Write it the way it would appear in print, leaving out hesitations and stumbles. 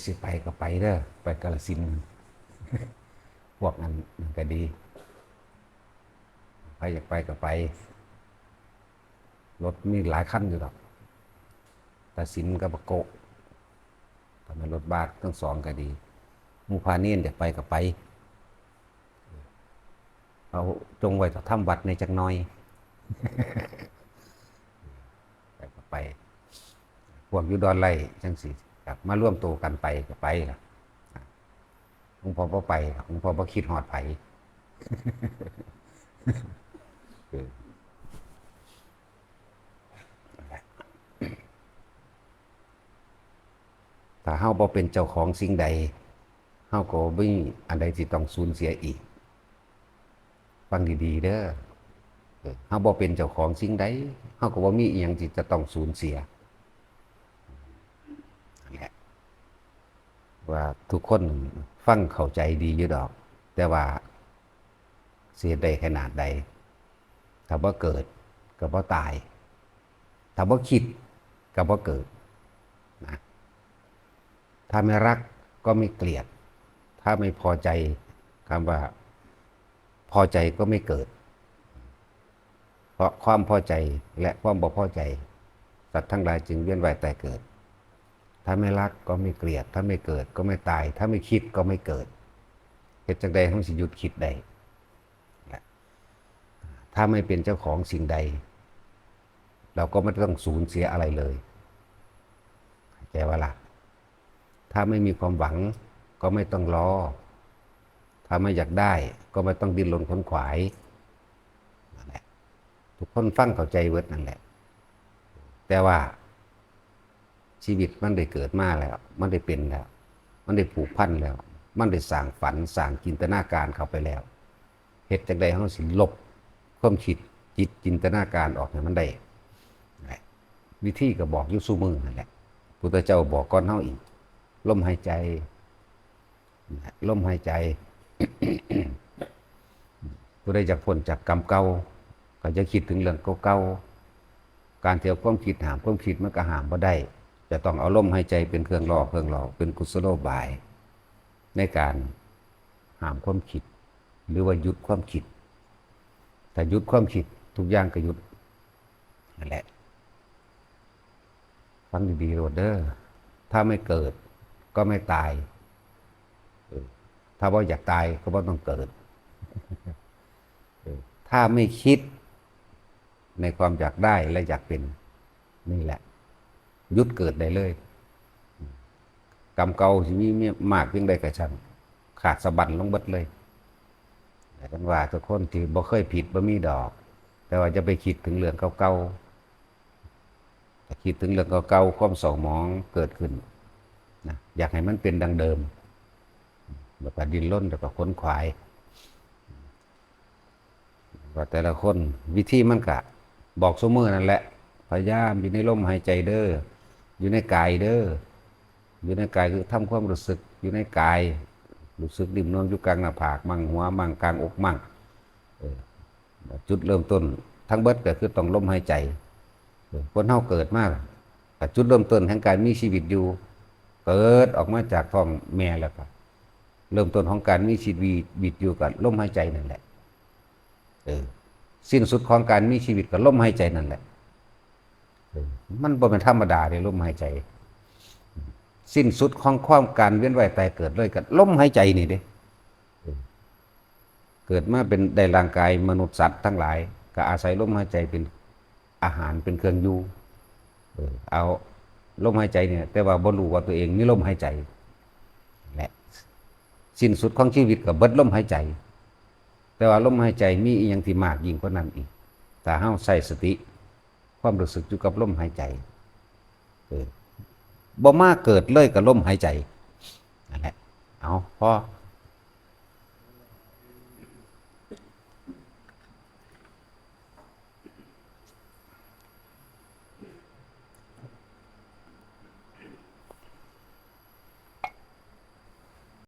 สิไปก็ไปเด้อไปกาฬสินธุ์พวกนั้นมันก็ดีใครอยากไปก็ไปรถมีหลายคันอยู่หรอกแต่สินกับโกะทำไมรถบัสทั้งสองก็ดีหมู่พาเนียนอยากไปก็ไปเอาจงไว้ต่อทำวัดในจักหน้อยไปก็ไปพวกอยู่ดอนไร่จังสิกลับมาร่วมตัวกันไปก็ไปล่ะหลวงพ่อบ่ไปหลวงพ่อบ่คิดฮอดไผถ้าเฮาบ่เป็นเจ้าของสิ่งใดเฮาก็บ่มีอันใดที่ต้องสูญเสียอีกฟังดีๆเด้อเฮาบ่เป็นเจ้าของสิ่งใดเฮาก็บ่มีอีหยังที่จะต้องสูญเสียนั่นแหละว่าทุกคนฟังเข้าใจดีอยู่ดอกแต่ว่าเสียได้ขนาดใดถ้าบ่เกิดก็บ่ตายถ้าบ่คิดก็บ่เกิดนะถ้าไม่รักก็ไม่เกลียดถ้าไม่พอใจคำว่าพอใจก็ไม่เกิดเพราะความพอใจและความบ่พอใจสัตว์ทั้งหลายจึงเวียนว่ายตายเกิดถ้าไม่รักก็ไม่เกลียดถ้าไม่เกิดก็ไม่ตายถ้าไม่คิดก็ไม่เกิดเหตุจังใดต้องสิหยุดคิดใดถ้าไม่เป็นเจ้าของสิ่งใดเราก็ไม่ต้องสูญเสียอะไรเลยแกว่าล่ะถ้าไม่มีความหวังก็ไม่ต้องรอถ้าไม่อยากได้ก็ไม่ต้องดิ้นรนขวนขวายนั่นแหละทุกคนฟังเข้าใจเวิร์ดนั่นแหละแต่ว่าชีวิตมันได้เกิดมาแล้วมันได้เป็นแล้วมันได้ผูกพันแล้วมันได้สร้างฝันสร้างจินตนาการเข้าไปแล้วเหตุจากใดเขาสิลบความคิดจิตจินตนาการออกให้มันได้วิธีก็บอกอยู่สู้มือนั่นแหละพุทธเจ้าบอกก่อนเฮาอีกลมหายใจลมหายใจ ผู้ใดอยากพ้นจากกรรมเก่าก็จะคิดถึงเรื่องเก่าๆการเที่ยวความคิดหามความคิดมันก็หามบ่ได้จะต้องเอาลมหายใจเป็นเครื่องล่อเป็นกุศโลบายในการหามความคิดหรือว่าหยุดความคิดแต่หยุดความคิดทุกอย่างก็หยุดนั่นแหละฟังดีๆโรดเดอร์ถ้าไม่เกิดก็ไม่ตายถ้าว่าอยากตายก็ว่าต้องเกิดถ้าไม่คิดในความอยากได้และอยากเป็นนี่แหละหยุดเกิดได้เลยกรรมเก่าที่มีมากยิ่งใดกระชันขาดสะบั้นลงเบิดเลยแต่กันว่าทุกคนที่บ่เคยผิดบ่มีดอกแต่ว่าจะไปคิดถึงเรื่องเก่าๆถ้าคิดถึงเรื่องเก่าๆความเศร้าหมองเกิดขึ้นนะอยากให้มันเป็นดังเดิมแล้วก็ดิ้นรนแล้วก็ค้นขวายว่าแต่ละคนวิธีมันกะบอกเสมอนั่นแหละพยายามอยู่ในลมหายใจเด้ออยู่ในกายเด้ออยู่ในกายคือทำความรู้สึกอยู่ในกายรู้สึกดิ่มนวลอยู่กลางหน้าผากมั่งหัวมั่งกลางอกมั่งจุดเริ่มต้นทั้งเบิดก็คือต้องลมหายใจคนเฮาเกิดมากแต่จุดเริ่มต้นแห่งการมีชีวิตอยู่เกิดออกมาจากท้องแม่แล้วก็เริ่มต้นของการมีชีวิตอยู่กับลมหายใจนั่นแหละสิ้นสุดของการมีชีวิตกับลมหายใจนั่นแหละมันบ่เป็นธรรมดาเลยลมหายใจสิ้นสุดของความการเวียนว่ายตายเกิดเลยกับลมหายใจนี่เด้เกิดมาเป็นได้ร่างกายมนุษย์สัตว์ทั้งหลายก็อาศัยลมหายใจเป็นอาหารเป็นเครื่องอยู่เอาลมหายใจเนี่ยแต่ว่าบ่รู้ว่าตัวเองมีลมหายใจแหละสิ้นสุดของชีวิตกับเบิดลมหายใจแต่ว่าลมหายใจมีอีกอย่างที่มากยิ่งกว่านั้นอีกถ้าเฮาใส่สติความรู้สึกอยู่กับลมหายใจบ่มาเกิดเลยกับลมหายใจนั่นแหละเอาพอ